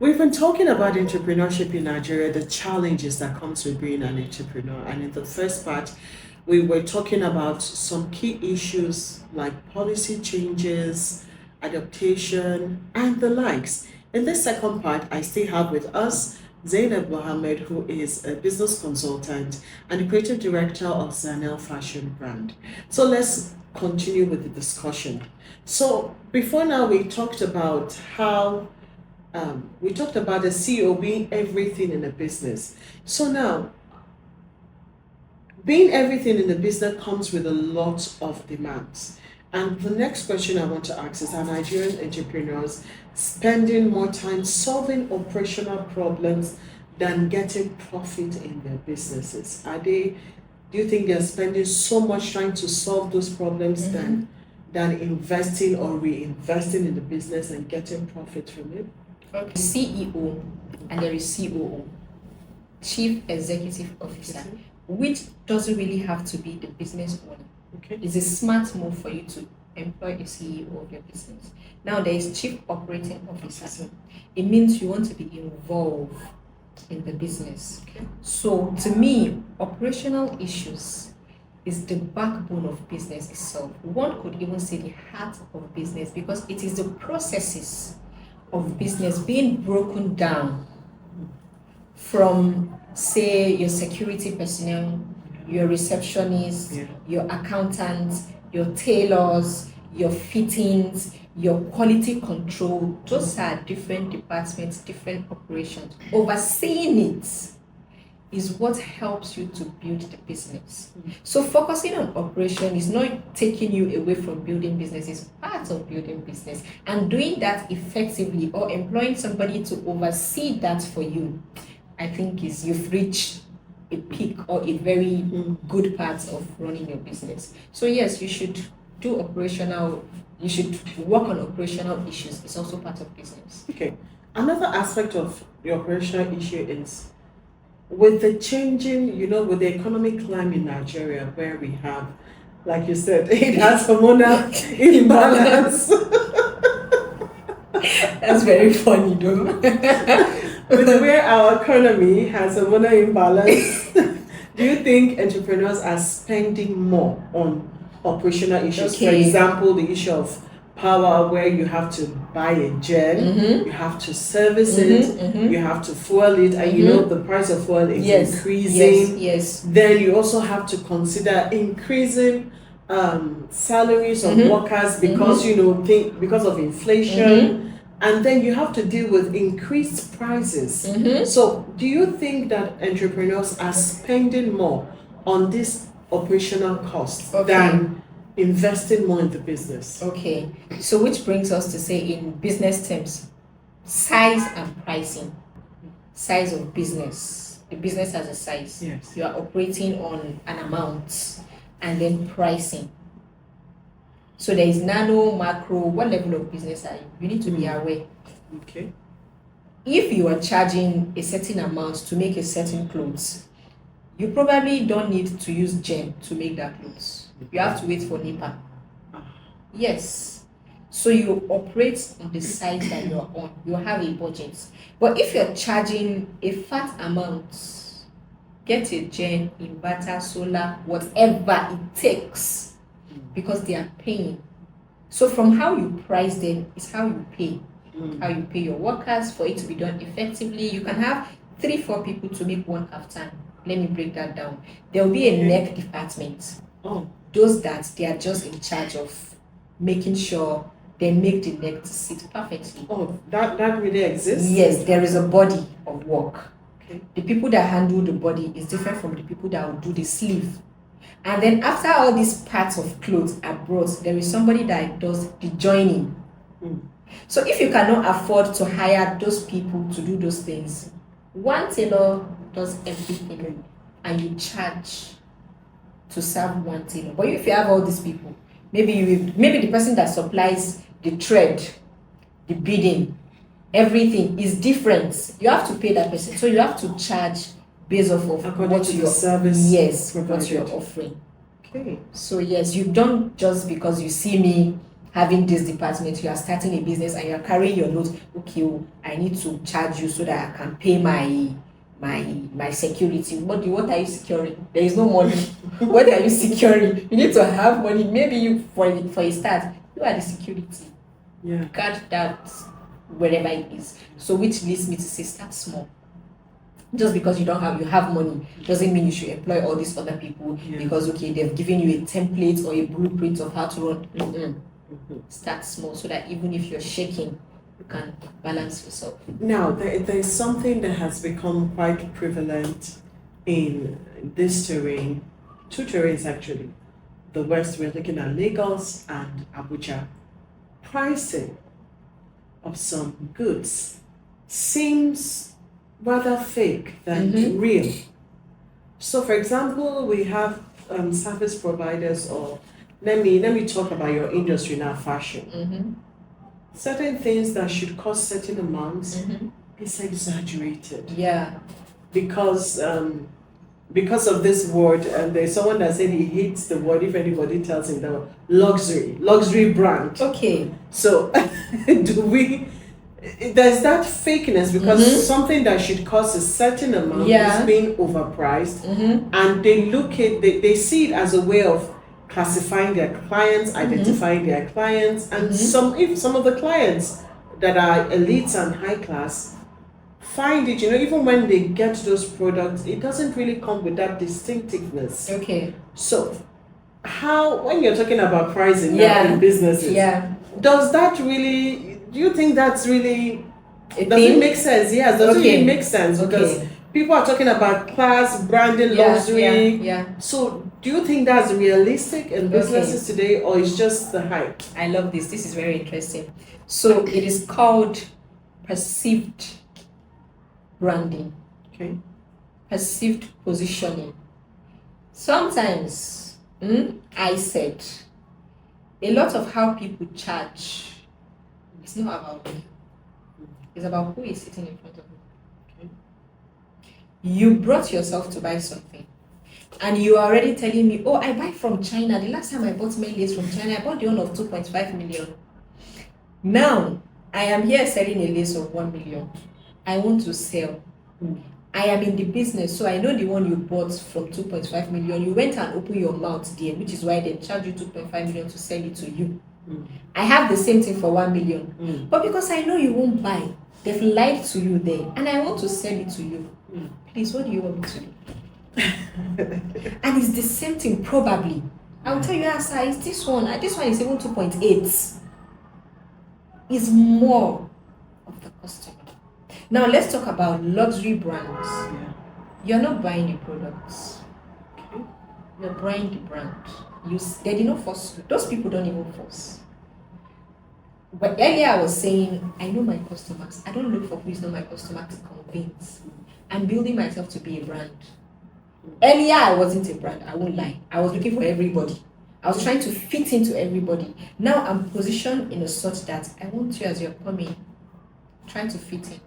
We've been talking about entrepreneurship in Nigeria, the challenges that comes with being an entrepreneur. And in the first part, we were talking about some key issues like policy changes, adaptation, and the likes. In this second part, I still have with us Zainab Muhammad, who is a business consultant and the creative director of Zanel fashion brand. So let's continue with the discussion. So before now, we talked about the CEO being everything in a business. So now, being everything in the business comes with a lot of demands. And the next question I want to ask is, are Nigerian entrepreneurs spending more time solving operational problems than getting profit in their businesses? Do you think they're spending so much time to solve those problems than investing or reinvesting in the business and getting profit from it? Okay. CEO and there is COO, Chief Executive Officer, which doesn't really have to be the business owner. Okay. It's a smart move for you to employ a CEO of your business. Now there is Chief Operating Officer. It means you want to be involved in the business. Okay. So to me, operational issues is the backbone of business itself. One could even say the heart of business, because it is the processes of business being broken down from, say, your security personnel, your receptionists, your accountants, your tailors, your fittings, your quality control. Those are different departments, different operations. Overseeing it is what helps you to build the business. So focusing on operation is not taking you away from building business, it's part of building business. And doing that effectively, or employing somebody to oversee that for you, I think you've reached a peak or a very good part of running your business. So yes, you should work on operational issues. It's also part of business. Okay. Another aspect of the operational issue is with the changing, with the economic climate in Nigeria, where we have, like you said, it has hormonal imbalance. That's very funny, though. With where our economy has hormonal imbalance, do you think entrepreneurs are spending more on operational issues? Okay. For example, the issue of power, where you have to buy a gen, you have to service it, you have to fuel it, and the price of fuel is increasing. Yes. Then you also have to consider increasing salaries of workers because because of inflation, and then you have to deal with increased prices. So do you think that entrepreneurs are spending more on this operational costs than investing more in the business? Okay, so which brings us to say, in business terms, size and pricing. Size of business. The business has a size. Yes. You are operating on an amount, and then pricing. So there is nano, macro. What level of business are you? You need to be aware. Okay. If you are charging a certain amount to make a certain clothes, you probably don't need to use gem to make that clothes. You have to wait for NEPA. Yes. So you operate on the side that you're on. You have a budget. But if you're charging a fat amount, get a gen, inverter, solar, whatever it takes, because they are paying. So from how you price them is how you pay. How you pay your workers for it to be done effectively. You can have 3-4 people to make one kaftan. Let me break that down. There will be a neck department. Those that they are just in charge of making sure they make the neck to sit perfectly. That really exists? Yes, there is a body of work. Okay. The people that handle the body is different from the people that will do the sleeve. And then after all these parts of clothes are brought, there is somebody that does the joining. So if you cannot afford to hire those people to do those things, one tailor does everything and you charge to serve one tailor. But if you have all these people, maybe the person that supplies the thread, the beading, everything is different. You have to pay that person. So you have to charge based off of according to the service what you're offering. Okay. So yes, you don't just because you see me having this department, you are starting a business and you are carrying your notes. Okay, oh, I need to charge you so that I can pay my security. What are you securing? There is no money. What are you securing? You need to have money. Maybe you for a start, you are the security. Yeah. Guard that wherever it is. So which leads me to say start small. Just because you have money doesn't mean you should employ all these other people because okay, they've given you a template or a blueprint of how to run. Start small so that even if you're shaking, you can balance yourself. Now, there's something that has become quite prevalent in this terrain, two terrains actually. The West, we're looking at Lagos and Abuja. Pricing of some goods seems rather fake than real. So, for example, we have service providers, or let me talk about your industry now, fashion. Certain things that should cost certain amounts is exaggerated. Yeah. Because of this word, and there's someone that said he hates the word if anybody tells him the luxury brand. Okay. So there's that fakeness because something that should cost a certain amount is being overpriced, and they see it as a way of classifying their clients, identifying their clients, and some of the clients that are elites and high class find it, even when they get those products, it doesn't really come with that distinctiveness. Okay. So when you're talking about pricing now in businesses, do you think that's really does it make sense? Yes, does it really make sense? Because people are talking about class, branding, luxury. So do you think that's realistic in businesses today, or is just the hype? I love this. This is very interesting. So it is called perceived branding. Okay. Perceived positioning. Sometimes, I said, a lot of how people charge, it's not about me. It's about who is sitting in front of you. Okay. You brought yourself to buy something, and you are already telling me, oh, I buy from China. The last time I bought my lace from China, I bought the one of 2.5 million. Now, I am here selling a lace of 1 million. I want to sell. I am in the business, so I know the one you bought from 2.5 million. You went and opened your mouth there, which is why they charge you 2.5 million to sell it to you. I have the same thing for 1 million. But because I know you won't buy, they've lied to you there, and I want to sell it to you. Please, what do you want me to do? And it's the same thing, probably. I'll tell you, sir, it's this one. This one is even 2.8. It's more of the customer. Now, let's talk about luxury brands. You're not buying the products. Okay. You're buying the brand. They did not force you. Those people don't even force. But earlier I was saying, I know my customers. I don't look for who is not my customer to convince. I'm building myself to be a brand. Earlier I wasn't a brand, I won't lie. I was looking for everybody. I was trying to fit into everybody. Now I'm positioned in a such that I want you, as you're coming, try to fit in.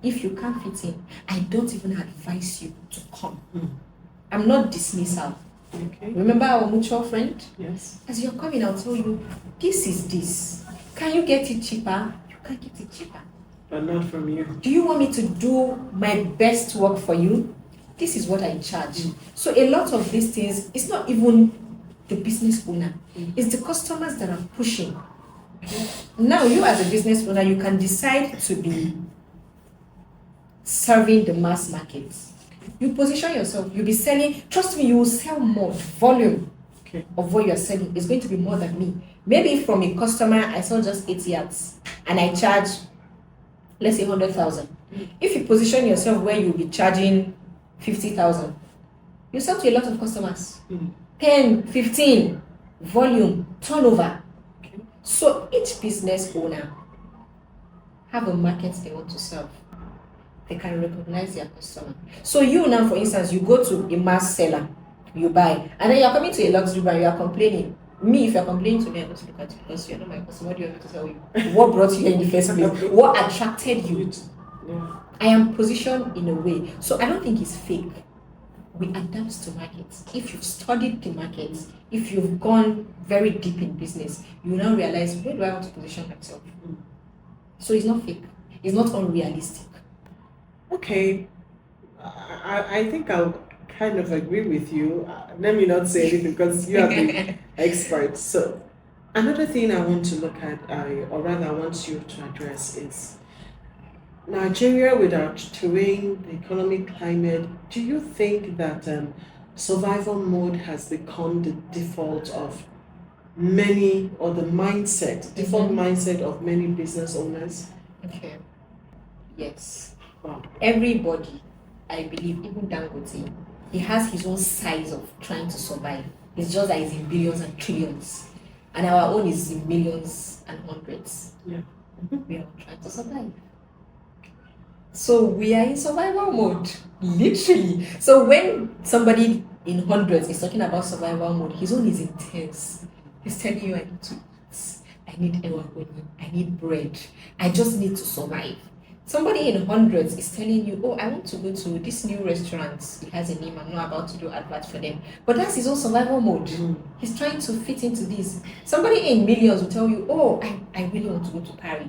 If you can't fit in, I don't even advise you to come. I'm not dismissal. Okay. Remember our mutual friend? Yes. As you're coming, I'll tell you, this is this. Can you get it cheaper? You can get it cheaper. But not from you. Do you want me to do my best work for you? This is what I charge. So a lot of these things, it's not even the business owner. It's the customers that are pushing. Okay. Now you as a business owner, you can decide to be serving the mass market. You position yourself, you'll be selling, trust me, you will sell more volume of what you're selling. It's going to be more than me. Maybe from a customer, I sell just 8 yards and I charge, let's say 100,000. If you position yourself where you'll be charging 50,000, you sell to a lot of customers. 10, 15, volume, turnover. So each business owner have a market they want to serve. They can recognize their customer. So you now, for instance, you go to a mass seller, you buy, and then you're coming to a luxury brand, you are complaining. Me, if you're complaining to me, I'm going to look at you because you're not my customer. What do you want me to tell you? What brought you here in the first place? What attracted you? I am positioned in a way. So I don't think it's fake. We adapt to markets. If you've studied the markets, if you've gone very deep in business, you will now realize, where do I want to position myself? So it's not fake. It's not unrealistic. Okay, I think I'll kind of agree with you. Let me not say anything because you are the expert. So, another thing I want to look at, or rather, I want you to address is Nigeria with our terrain, the economic climate. Do you think that survival mode has become the default of many, or the default mindset of many business owners? Okay. Yes. Wow. Everybody, I believe, even Dangote, he has his own size of trying to survive. It's just that it's in billions and trillions. And our own is in millions and hundreds. Yeah. We are trying to survive. So we are in survival mode, literally. So when somebody in hundreds is talking about survival mode, his own is intense. He's telling you, I need to eat, I need ewagoni, I need bread, I just need to survive. Somebody in hundreds is telling you, oh, I want to go to this new restaurant. It has a name, I'm not about to do advert for them. But that's his own survival mode. He's trying to fit into this. Somebody in millions will tell you, oh, I really want to go to Paris.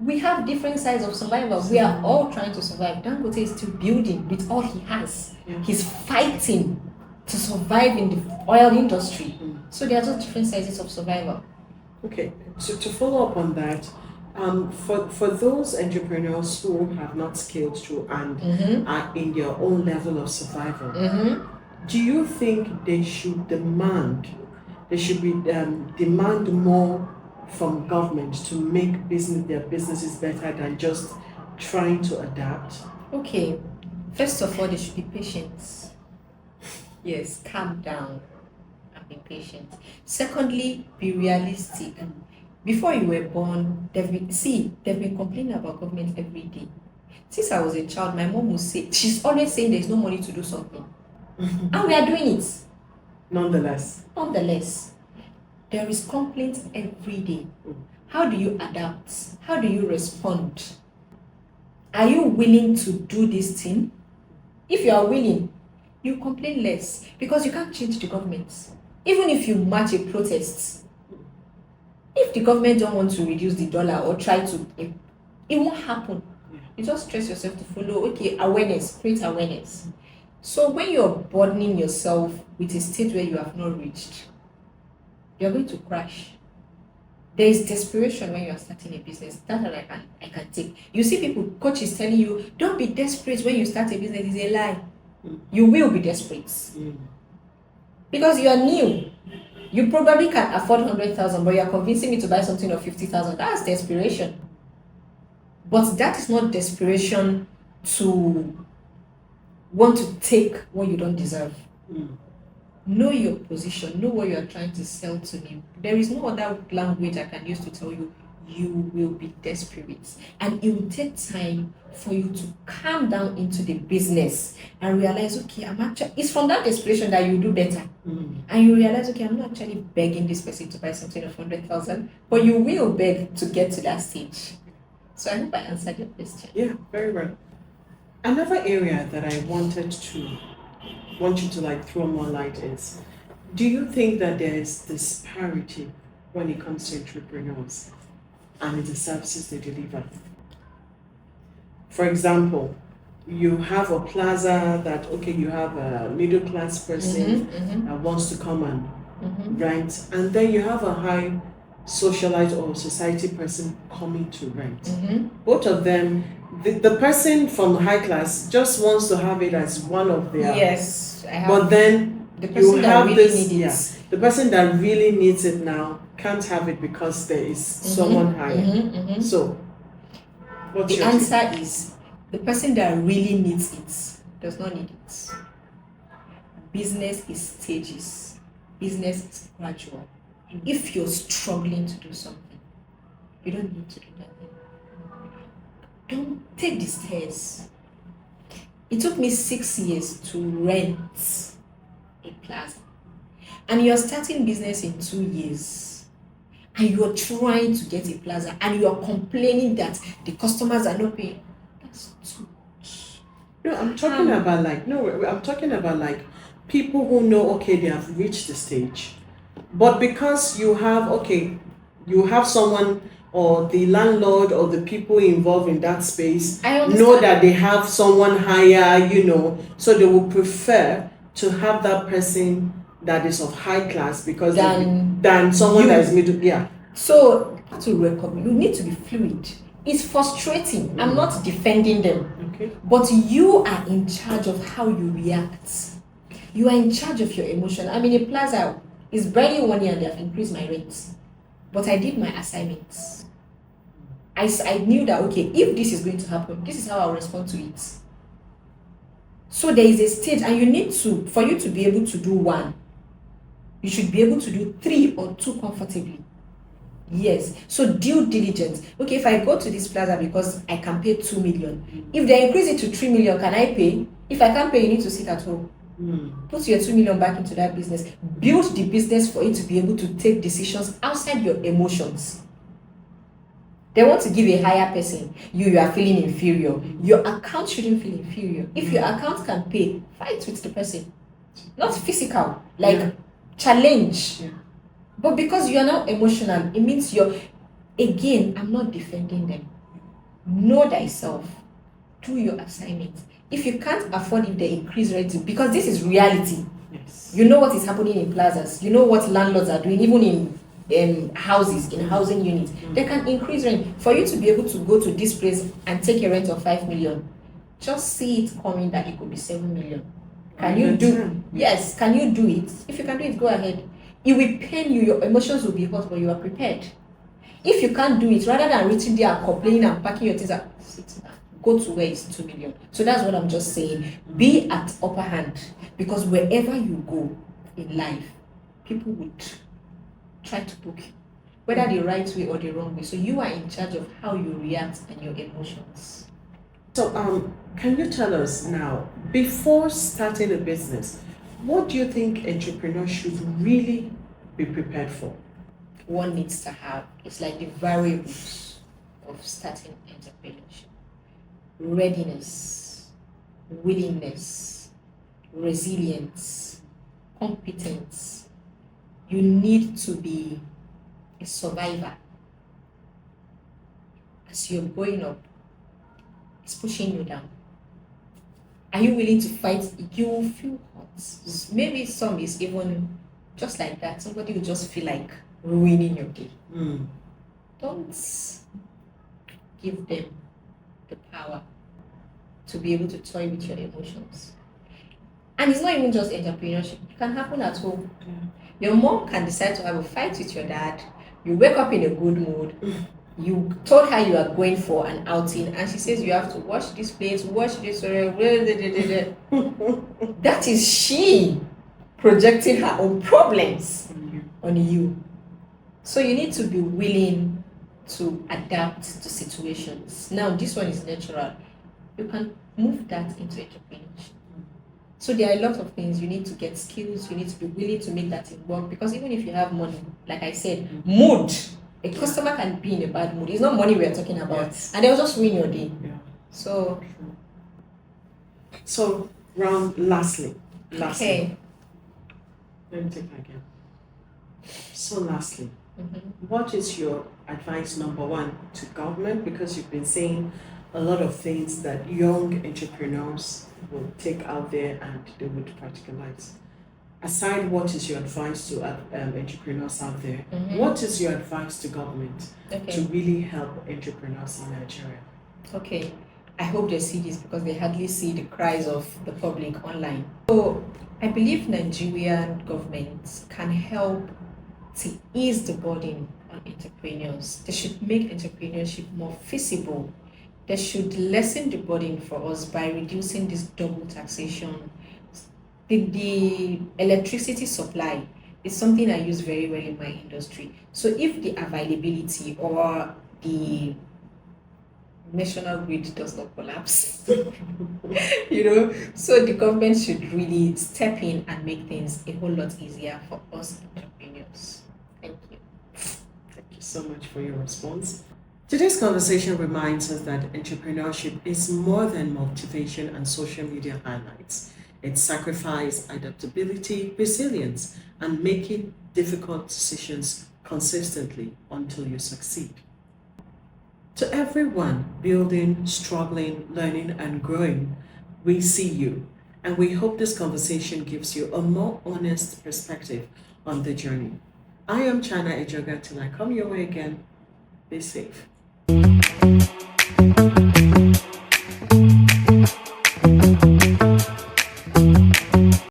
We have different sides of survival. We are all trying to survive. Dangote is still building with all he has. Yeah. He's fighting to survive in the oil industry. So there are just different sizes of survival. Okay, so to follow up on that, for those entrepreneurs who have not scaled through and are in their own level of survival, do you think they should demand more from government to make their businesses better than just trying to adapt? Okay, first of all, they should be patient. Yes, calm down and be patient. Secondly, be realistic. Before you were born, they've been complaining about government every day. Since I was a child, my mom would say, she's always saying there's no money to do something. And we are doing it. Nonetheless, there is complaint every day. How do you adapt? How do you respond? Are you willing to do this thing? If you are willing, you complain less because you can't change the government. Even if you match a protest, if the government don't want to reduce the dollar or try to, it won't happen. You just stress yourself to follow, okay, awareness, create awareness. So when you're burdening yourself with a state where you have not reached, you're going to crash. There is desperation when you are starting a business. That's what I can take. You see people, coach is telling you, don't be desperate when you start a business. It's a lie. You will be desperate. Because you are new. You probably can afford 100,000, but you are convincing me to buy something of 50,000. That's desperation. But that is not desperation to want to take what you don't deserve. Know your position, know what you are trying to sell to me. There is no other language I can use to tell you, you will be desperate. And it will take time for you to calm down into the business and realize, okay, it's from that desperation that you do better. And you realize, okay, I'm not actually begging this person to buy something of 100,000, but you will beg to get to that stage. So I hope I answered your question. Yeah, very well. Another area that I want you to throw more light is, do you think that there is disparity when it comes to entrepreneurs and the services they deliver? For example, you have a plaza that, okay, you have a middle class person that wants to come and rent, and then you have a high socialite or society person coming to rent. Both of them, the person from high class just wants to have it as one of their. Yes, but then the person that really needs the person that really needs it now can't have it because there is someone higher. So, what's the answer is the person that really needs it does not need it. Business is stages. Business is gradual. If you're struggling to do something, you don't need to do that thing. Don't take the stairs. It took me 6 years to rent a plaza. And you're starting business in 2 years. And you're trying to get a plaza. And you're complaining that the customers are not paying. That's too much. No, I'm talking about like no, I'm talking about like people who know okay they have reached the stage, but because you have someone or the landlord or the people involved in that space I know understand. that they have someone higher, so they will prefer to have that person that is of high class because than someone that is middle. Yeah. So to recommend, you need to be fluid. It's frustrating. I'm not defending them. Okay. But you are in charge of how you react. You are in charge of your emotion. I'm in a plaza. It's barely 1 year and they have increased my rates. But I did my assignments. I knew that, okay, if this is going to happen, this is how I'll respond to it. So there is a stage, and you need to, for you to be able to do one, you should be able to do 3 or 2 comfortably. Yes. So due diligence. Okay, if I go to this plaza because I can pay 2 million, if they increase it to 3 million, can I pay? If I can't pay, you need to sit at home. Put your 2 million back into that business. Build the business for you to be able to take decisions outside your emotions. They want to give a higher person. You are feeling inferior. Your account shouldn't feel inferior. If your account can pay, fight with the person. Not physical, like challenge. Yeah. But because you are now emotional, it means again, I'm not defending them. Know thyself. Do your assignments. If you can't afford it, they increase rent because this is reality. Yes. You know what is happening in plazas. You know what landlords are doing, even in houses, in housing units. They can increase rent. For you to be able to go to this place and take a rent of 5 million, just see it coming that it could be 7 million. Can you do? Yes. Can you do it? If you can do it, go ahead. It will pain you. Your emotions will be hot, but you are prepared. If you can't do it, rather than reaching there and complaining and packing your things up, sit down. Go to where it's 2 million. So that's what I'm just saying. Be at upper hand, because wherever you go in life, people would try to book you, whether the right way or the wrong way. So you are in charge of how you react and your emotions. So can you tell us now, before starting a business, what do you think entrepreneurs should really be prepared for? One needs to have, it's like the variables of starting entrepreneurship: readiness, willingness, resilience, competence. You need to be a survivor. As you're growing up, it's pushing you down. Are you willing to fight? You will feel hot. Maybe some is even just like that. Somebody will just feel like ruining your day. Don't give them the power to be able to toy with your emotions. And it's not even just entrepreneurship. It can happen at home. Your mom can decide to have a fight with your dad. You wake up in a good mood. You told her you are going for an outing, and she says you have to wash this plate, wash this. That is she projecting her own problems on you. So you need to be willing to adapt to situations. Now, this one is natural. You can move that into entrepreneurship. So there are a lot of things. You need to get skills. You need to be willing to make that work. Because even if you have money, like I said, mood. A customer can be in a bad mood. It's not money we are talking about. Yes. And they'll just ruin your day. Yeah. So lastly. Okay. Let me take that again. So lastly, what is your advice, number one, to government? Because you've been saying a lot of things that young entrepreneurs will take out there and they would practicalize. Aside, what is your advice to entrepreneurs out there? What is your advice to government to really help entrepreneurs in Nigeria? Okay, I hope they see this because they hardly see the cries of the public online. So I believe Nigerian government can help to ease the burden on entrepreneurs. They should make entrepreneurship more feasible. They should lessen the burden for us by reducing this double taxation. The electricity supply is something I use very well in my industry. So if the availability or the national grid does not collapse, so the government should really step in and make things a whole lot easier for us entrepreneurs. Thank you. Thank you so much for your response. Today's conversation reminds us that entrepreneurship is more than motivation and social media highlights. It's sacrifice, adaptability, resilience, and making difficult decisions consistently until you succeed. To everyone building, struggling, learning, and growing, we see you. And we hope this conversation gives you a more honest perspective on the journey. I am Chana Ejoga. Till I come your way again, be safe.